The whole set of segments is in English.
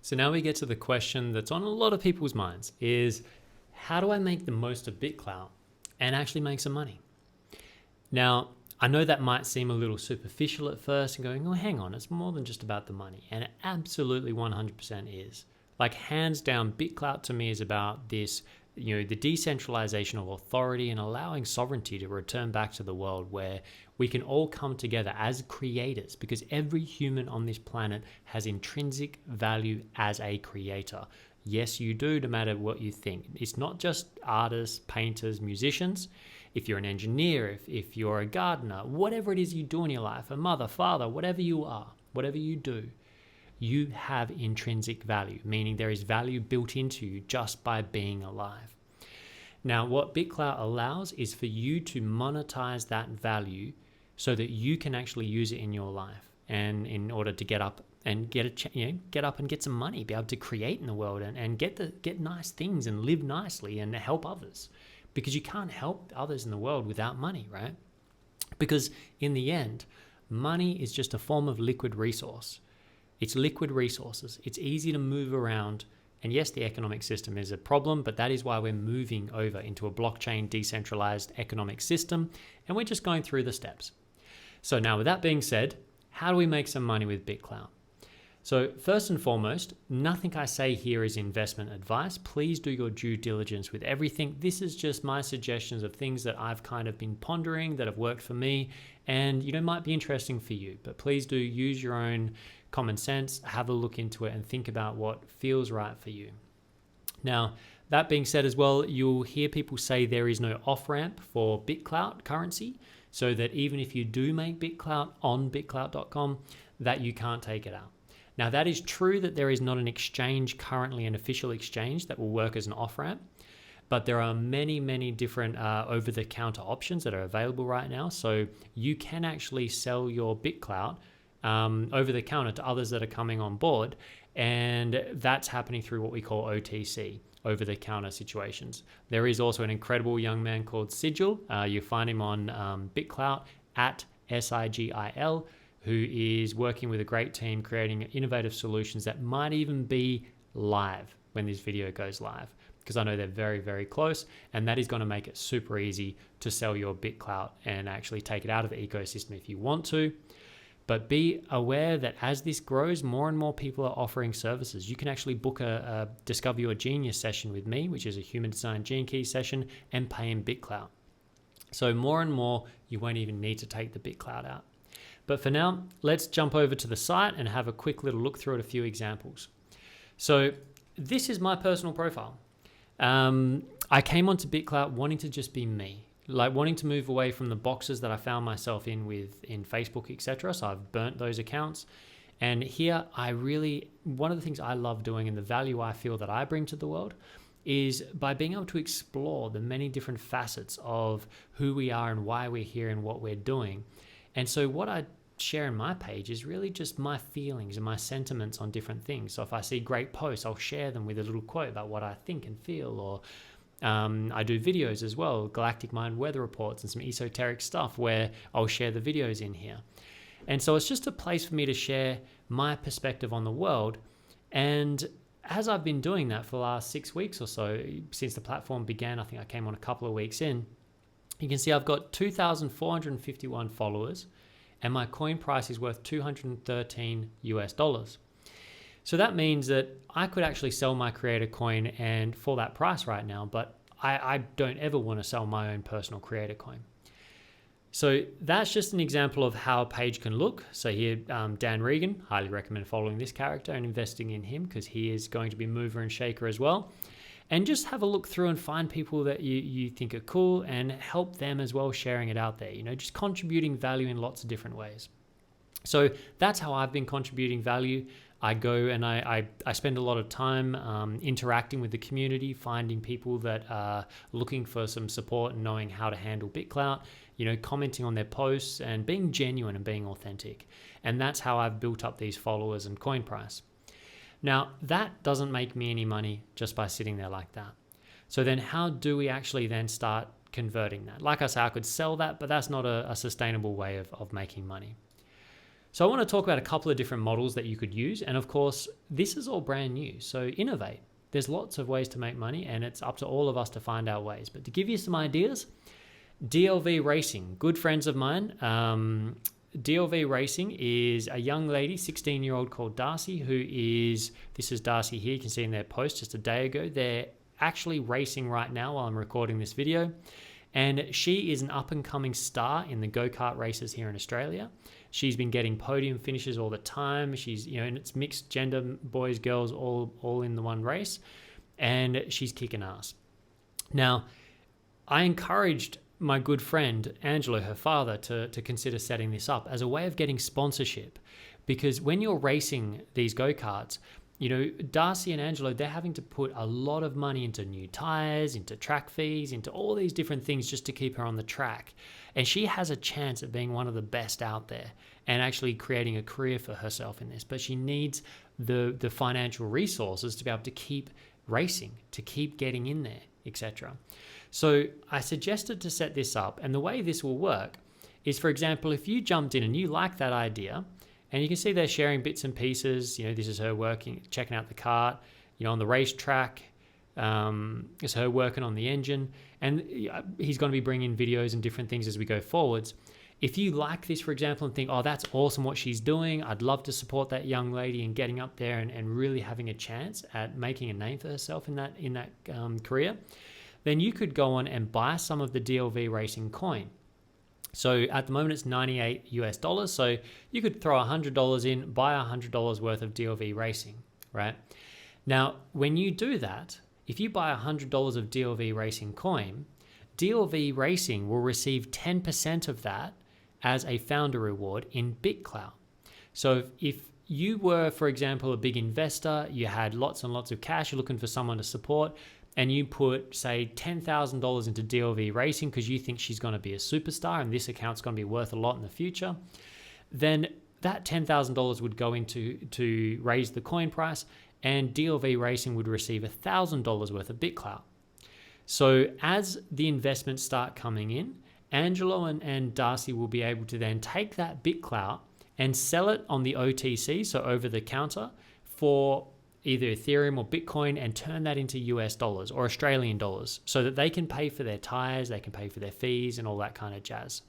So now we get to the question that's on a lot of people's minds is, how do I make the most of BitClout and actually make some money? Now, I know that might seem a little superficial at first and going, oh, hang on, it's more than just about the money. And it absolutely 100% is. Like, hands down, BitClout to me is about this, the decentralization of authority and allowing sovereignty to return back to the world where we can all come together as creators, because every human on this planet has intrinsic value as a creator. Yes, you do, no matter what you think. It's not just artists, painters, musicians. If you're an engineer, if you're a gardener, whatever it is you do in your life, a mother, father, whatever you are, whatever you do, you have intrinsic value, meaning there is value built into you just by being alive. Now, what BitClout allows is for you to monetize that value so that you can actually use it in your life, and in order to get up and get up and get some money, be able to create in the world and get nice things and live nicely and help others, because you can't help others in the world without money, right? Because in the end, money is just a form of liquid resource. It's liquid resources. It's easy to move around. And yes, the economic system is a problem, but that is why we're moving over into a blockchain decentralized economic system. And we're just going through the steps. So now, with that being said, how do we make some money with BitClout? So first and foremost, nothing I say here is investment advice. Please do your due diligence with everything. This is just my suggestions of things that I've kind of been pondering that have worked for me and, might be interesting for you. But please do use your own common sense, have a look into it and think about what feels right for you. Now, that being said as well, you'll hear people say there is no off-ramp for BitClout currency, so that even if you do make BitClout on bitclout.com, that you can't take it out. Now, that is true that there is not an exchange currently, an official exchange that will work as an off-ramp, but there are many, many different over-the-counter options that are available right now. So you can actually sell your BitClout over the counter to others that are coming on board, and that's happening through what we call OTC, over the counter situations. There is also an incredible young man called Sigil. You find him on BitClout at SIGIL, who is working with a great team creating innovative solutions that might even be live when this video goes live, because I know they're very, very close, and that is going to make it super easy to sell your BitClout and actually take it out of the ecosystem if you want to. But be aware that as this grows, more and more people are offering services. You can actually book a Discover Your Genius session with me, which is a human design gene key session, and pay in BitClout. So more and more, you won't even need to take the BitClout out. But for now, let's jump over to the site and have a quick little look through at a few examples. So this is my personal profile. I came onto BitClout wanting to just be me, like wanting to move away from the boxes that I found myself in Facebook, etc. So I've burnt those accounts. And here one of the things I love doing and the value I feel that I bring to the world is by being able to explore the many different facets of who we are and why we're here and what we're doing. And so what I share in my page is really just my feelings and my sentiments on different things. So if I see great posts, I'll share them with a little quote about what I think and feel, or I do videos as well, Galactic Mind weather reports and some esoteric stuff where I'll share the videos in here. And so it's just a place for me to share my perspective on the world. And as I've been doing that for the last 6 weeks or so, since the platform began, I think I came on a couple of weeks in, you can see I've got 2,451 followers and my coin price is worth $213 US. So that means that I could actually sell my creator coin and for that price right now, but I don't ever want to sell my own personal creator coin. So that's just an example of how a page can look. So here, Dan Regan, highly recommend following this character and investing in him because he is going to be mover and shaker as well. And just have a look through and find people that you think are cool and help them as well, sharing it out there, just contributing value in lots of different ways. So that's how I've been contributing value. I go and I spend a lot of time interacting with the community, finding people that are looking for some support and knowing how to handle BitClout, commenting on their posts and being genuine and being authentic. And that's how I've built up these followers and coin price. Now, that doesn't make me any money just by sitting there like that. So then how do we actually then start converting that? Like I say, I could sell that, but that's not a sustainable way of making money. So I want to talk about a couple of different models that you could use. And of course, this is all brand new. So innovate. There's lots of ways to make money, and it's up to all of us to find our ways. But to give you some ideas, DLV Racing, good friends of mine. DLV Racing is a young lady, 16-year-old called Darcy, this is Darcy here, you can see in their post just a day ago. They're actually racing right now while I'm recording this video. And she is an up-and-coming star in the go-kart races here in Australia. She's been getting podium finishes all the time. She's, and it's mixed gender, boys, girls, all in the one race. And she's kicking ass. Now, I encouraged my good friend Angelo, her father, to consider setting this up as a way of getting sponsorship, because when you're racing these go-karts, Darcy and Angelo, they're having to put a lot of money into new tires, into track fees, into all these different things just to keep her on the track. And she has a chance of being one of the best out there and actually creating a career for herself in this, but she needs the financial resources to be able to keep racing, to keep getting in there, etc. So I suggested to set this up, and the way this will work is, for example, if you jumped in and you like that idea, and you can see they're sharing bits and pieces, this is her working, checking out the kart, on the racetrack, it's her working on the engine, and he's going to be bringing videos and different things as we go forwards. If you like this, for example, and think, oh, that's awesome what she's doing, I'd love to support that young lady in getting up there and really having a chance at making a name for herself in that career, then you could go on and buy some of the DLV Racing coin. So at the moment it's $98. So you could throw $100 in, buy $100 worth of DLV Racing, right? Now, when you do that, if you buy $100 of DLV Racing coin, DLV Racing will receive 10% of that as a founder reward in BitClout. So if you were, for example, a big investor, you had lots and lots of cash, you're looking for someone to support, and you put, say, $10,000 into DLV Racing because you think she's going to be a superstar and this account's going to be worth a lot in the future, then that $10,000 would go to raise the coin price, and DLV Racing would receive $1,000 worth of BitClout. So as the investments start coming in, Angelo and Darcy will be able to then take that BitClout and sell it on the OTC, so over the counter, for either Ethereum or Bitcoin, and turn that into US dollars or Australian dollars so that they can pay for their tires, they can pay for their fees and all that kind of jazz.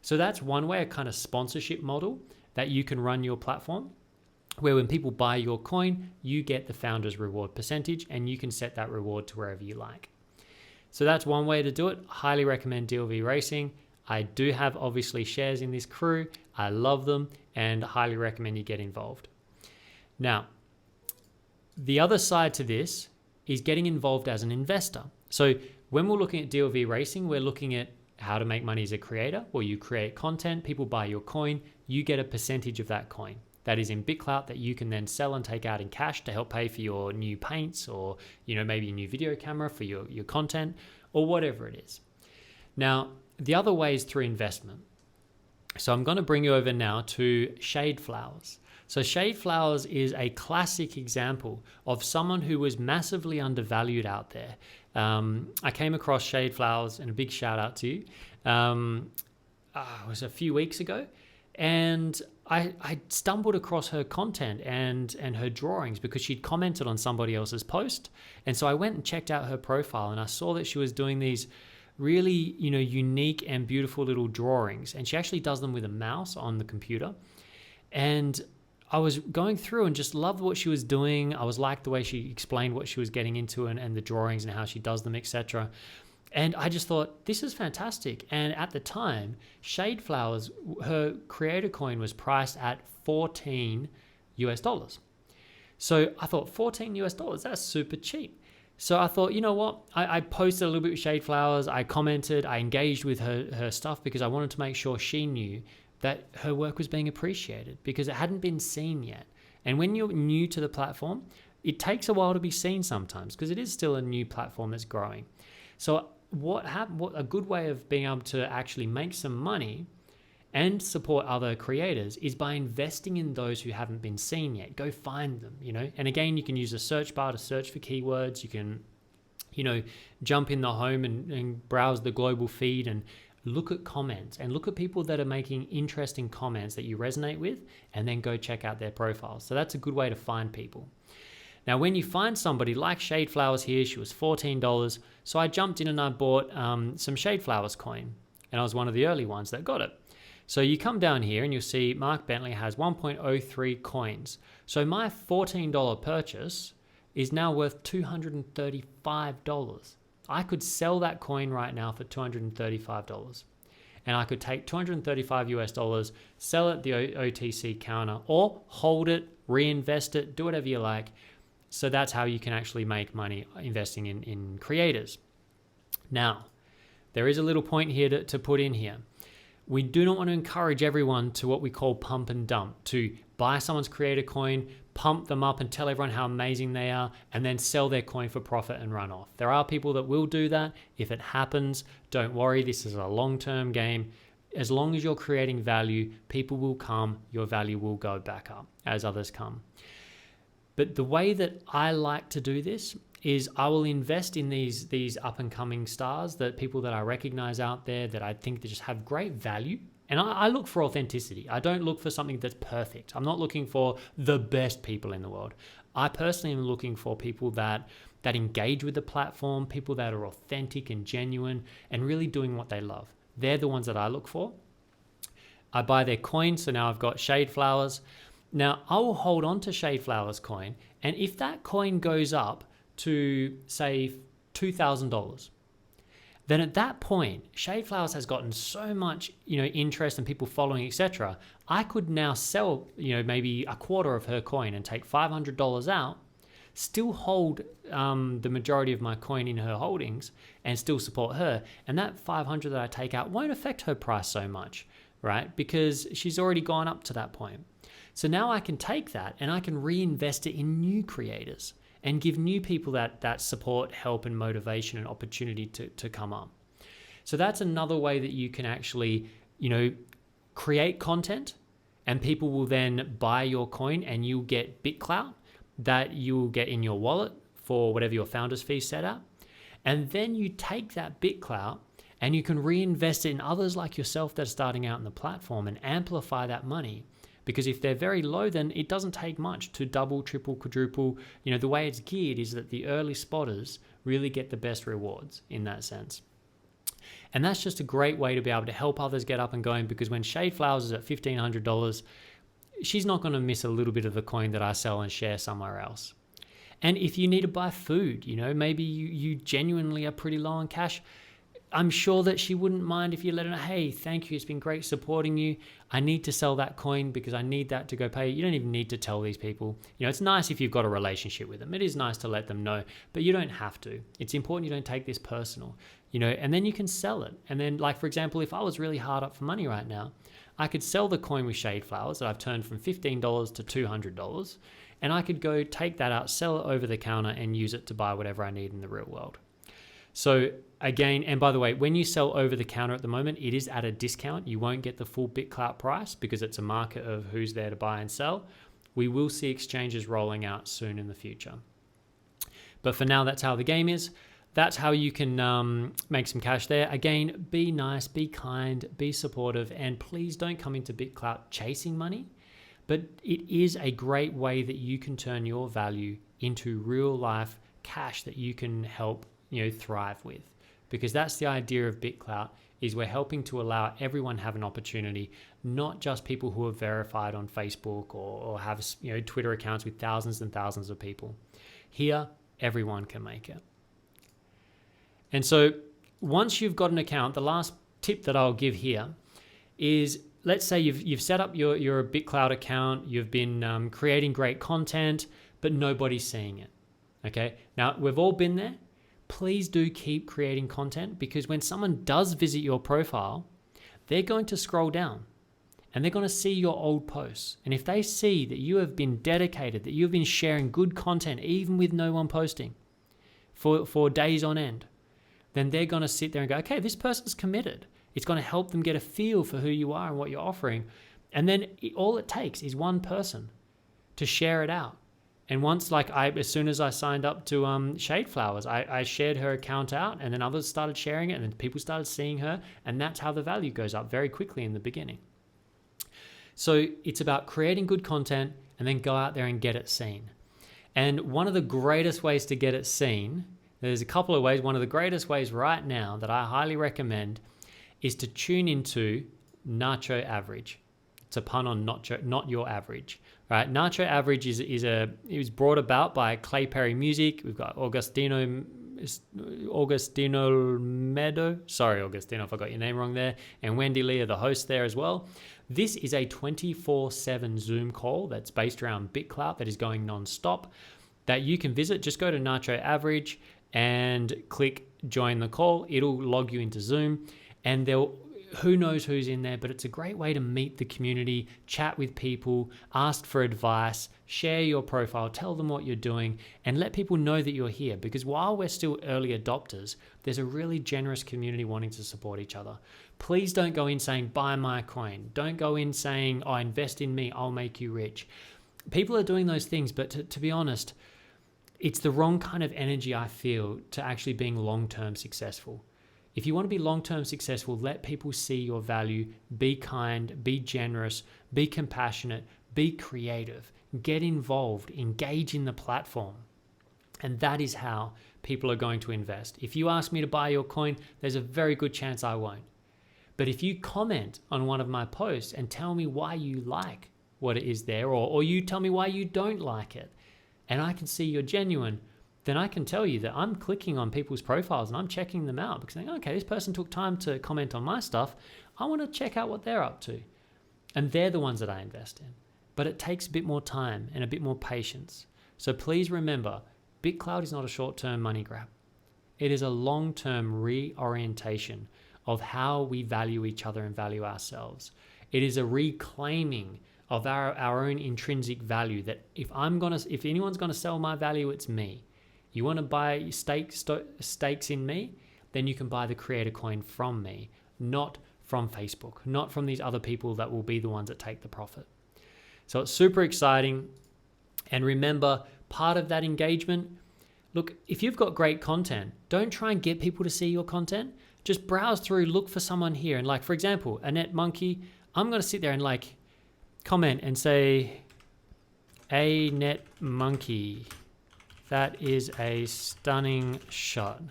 So that's one way, a kind of sponsorship model that you can run your platform, where when people buy your coin, you get the founder's reward percentage and you can set that reward to wherever you like. So that's one way to do it. Highly recommend DLV Racing. I do have obviously shares in this crew. I love them and highly recommend you get involved. Now, the other side to this is getting involved as an investor. So when we're looking at DLV Racing, we're looking at how to make money as a creator. Well, you create content, people buy your coin, you get a percentage of that coin. That is in BitClout that you can then sell and take out in cash to help pay for your new paints or, maybe a new video camera for your content or whatever it is. Now, the other way is through investment. So I'm going to bring you over now to Shade Flowers. So Shade Flowers is a classic example of someone who was massively undervalued out there. I came across Shade Flowers, and a big shout out to you. It was a few weeks ago, and I stumbled across her content and her drawings because she'd commented on somebody else's post. And so I went and checked out her profile, and I saw that she was doing these really, unique and beautiful little drawings. And she actually does them with a mouse on the computer. And I was going through and just loved what she was doing. I was liked the way she explained what she was getting into and the drawings and how she does them, etc. And I just thought, this is fantastic. And at the time, Shade Flowers, her creator coin was priced at $14 US. So I thought $14 US, that's super cheap. So I thought, you know what? I posted a little bit with Shade Flowers. I commented, I engaged with her stuff because I wanted to make sure she knew that her work was being appreciated because it hadn't been seen yet. And when you're new to the platform, it takes a while to be seen sometimes because it is still a new platform that's growing. So what a good way of being able to actually make some money and support other creators is by investing in those who haven't been seen yet. Go find them, And again, you can use a search bar to search for keywords. You can, jump in the home and browse the global feed and look at comments and look at people that are making interesting comments that you resonate with, and then go check out their profiles. So that's a good way to find people. Now, when you find somebody like Shade Flowers here, she was $14. So I jumped in and I bought some Shade Flowers coin, and I was one of the early ones that got it. So you come down here and you'll see Mark Bentley has 1.03 coins. So my $14 purchase is now worth $235. I could sell that coin right now for $235. And I could take $235 US, sell it at the OTC counter, or hold it, reinvest it, do whatever you like. So that's how you can actually make money investing in creators. Now, there is a little point here to put in here. We do not want to encourage everyone to what we call pump and dump, to buy someone's creator coin, pump them up and tell everyone how amazing they are, and then sell their coin for profit and run off. There are people that will do that. If it happens, don't worry. This is a long-term game. As long as you're creating value, people will come, your value will go back up as others come. But the way that I like to do this is I will invest in these up-and-coming stars, that people that I recognize out there that I think that just have great value. And I look for authenticity. I don't look for something that's perfect. I'm not looking for the best people in the world. I personally am looking for people that engage with the platform, people that are authentic and genuine and really doing what they love. They're the ones that I look for. I buy their coins, so now I've got Shade Flowers. Now, I will hold on to Shade Flowers coin, and if that coin goes up to, say, $2,000, then at that point, Shade Flowers has gotten so much, interest and people following, etc. I could now sell, maybe a quarter of her coin and take $500 out, still hold the majority of my coin in her holdings and still support her. And that $500 that I take out won't affect her price so much, right? Because she's already gone up to that point. So now I can take that and I can reinvest it in new creators and give new people that support, help, and motivation and opportunity to come up. So that's another way that you can actually, create content, and people will then buy your coin, and you'll get BitClout that you'll get in your wallet for whatever your founder's fee set at. And then you take that BitClout and you can reinvest it in others like yourself that are starting out in the platform and amplify that money. Because if they're very low, then it doesn't take much to double, triple, quadruple. The way it's geared is that the early spotters really get the best rewards in that sense. And that's just a great way to be able to help others get up and going, because when Shade Flowers is at $1,500, she's not going to miss a little bit of the coin that I sell and share somewhere else. And if you need to buy food, maybe you genuinely are pretty low on cash, I'm sure that she wouldn't mind if you let her know, hey, thank you, it's been great supporting you. I need to sell that coin because I need that to go pay. You don't even need to tell these people. It's nice if you've got a relationship with them. It is nice to let them know, but you don't have to. It's important you don't take this personal, and then you can sell it. And then, like, for example, if I was really hard up for money right now, I could sell the coin with Shade Flowers that I've turned from $15 to $200, and I could go take that out, sell it over the counter, and use it to buy whatever I need in the real world. So again, and by the way, when you sell over the counter at the moment, it is at a discount. You won't get the full BitClout price because it's a market of who's there to buy and sell. We will see exchanges rolling out soon in the future. But for now, that's how the game is. That's how you can make some cash there. Again, be nice, be kind, be supportive, and please don't come into BitClout chasing money. But it is a great way that you can turn your value into real life cash that you can help thrive with, because that's the idea of BitClout, is we're helping to allow everyone have an opportunity, not just people who are verified on Facebook or have Twitter accounts with thousands and thousands of people. Here, everyone can make it. And so once you've got an account, the last tip that I'll give here is, let's say you've set up your BitClout account, you've been creating great content, but nobody's seeing it. Okay, now we've all been there. Please do keep creating content, because when someone does visit your profile, they're going to scroll down and they're going to see your old posts. And if they see that you have been dedicated, that you've been sharing good content, even with no one posting for days on end, then they're going to sit there and go, okay, this person's committed. It's going to help them get a feel for who you are and what you're offering. And then all it takes is one person to share it out, And once, like, as soon as I signed up to Shade Flowers, I shared her account out, and then others started sharing it, and then people started seeing her, and that's how the value goes up very quickly in the beginning. So it's about creating good content and then go out there and get it seen. And one of the greatest ways to get it seen, there's a couple of ways. One of the greatest ways right now that I highly recommend is to tune into Nacho Average. It's a pun on not your average. Right? Nacho Average it was brought about by Clay Perry Music. We've got Augustino Meadow. Sorry, Augustino, if I got your name wrong there. And Wendy Lee are the hosts there as well. This is a 24/7 Zoom call that's based around BitClout that is going non-stop that you can visit. Just go to Nacho Average and click join the call. It'll log you into Zoom, and who knows who's in there, but it's a great way to meet the community, chat with people, ask for advice, share your profile, tell them what you're doing, and let people know that you're here. Because while we're still early adopters, there's a really generous community wanting to support each other. Please don't go in saying, buy my coin. Don't go in saying, oh, invest in me, I'll make you rich. People are doing those things, but to be honest, it's the wrong kind of energy, I feel, to actually being long-term successful. If you want to be long-term successful, let people see your value, be kind, be generous, be compassionate, be creative, get involved, engage in the platform. And that is how people are going to invest. If you ask me to buy your coin, there's a very good chance I won't. But if you comment on one of my posts and tell me why you like what it is there, or you tell me why you don't like it, and I can see you're genuine, then I can tell you that I'm clicking on people's profiles and I'm checking them out because, okay, this person took time to comment on my stuff. I want to check out what they're up to. And they're the ones that I invest in. But it takes a bit more time and a bit more patience. So please remember, BitClout is not a short-term money grab. It is a long-term reorientation of how we value each other and value ourselves. It is a reclaiming of our own intrinsic value that if anyone's going to sell my value, it's me. You want to buy stakes in me, then you can buy the creator coin from me, not from Facebook, not from these other people that will be the ones that take the profit. So it's super exciting. And remember, part of that engagement, look, if you've got great content, don't try and get people to see your content. Just browse through, look for someone here. And like, for example, Annette Monkey, I'm going to sit there and like comment and say, Annette Monkey, that is a stunning shot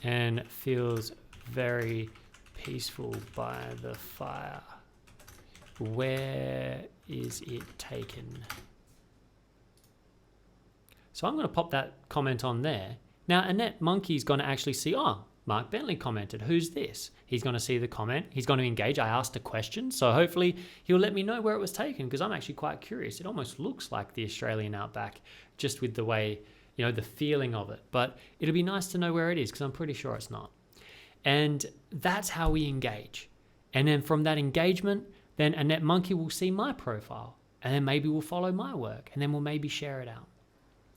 and feels very peaceful by the fire. Where is it taken? So I'm going to pop that comment on there. Now, Annette Monkey's going to actually see, oh, Mark Bentley commented. Who's this? He's going to see the comment. He's going to engage. I asked a question. So hopefully he'll let me know where it was taken because I'm actually quite curious. It almost looks like the Australian outback just with the way, the feeling of it. But it'll be nice to know where it is because I'm pretty sure it's not. And that's how we engage. And then from that engagement, then Annette Monkey will see my profile and then maybe we'll follow my work and then we'll maybe share it out.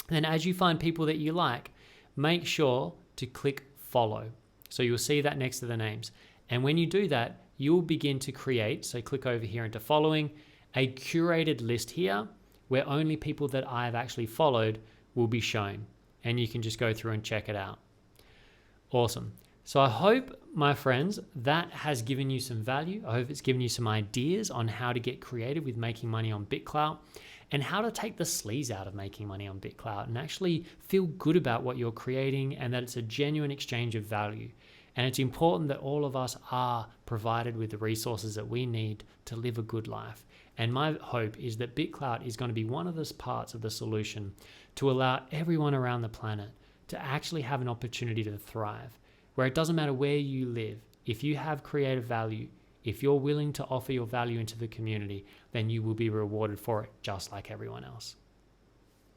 And then as you find people that you like, make sure to click follow. So you'll see that next to the names. And when you do that, you'll begin to create, so click over here into following, a curated list here where only people that I have actually followed will be shown. And you can just go through and check it out. Awesome. So I hope, my friends, that has given you some value. I hope it's given you some ideas on how to get creative with making money on BitClout and how to take the sleaze out of making money on BitClout and actually feel good about what you're creating and that it's a genuine exchange of value. And it's important that all of us are provided with the resources that we need to live a good life. And my hope is that BitClout is going to be one of those parts of the solution to allow everyone around the planet to actually have an opportunity to thrive, where it doesn't matter where you live. If you have creative value, if you're willing to offer your value into the community, then you will be rewarded for it just like everyone else.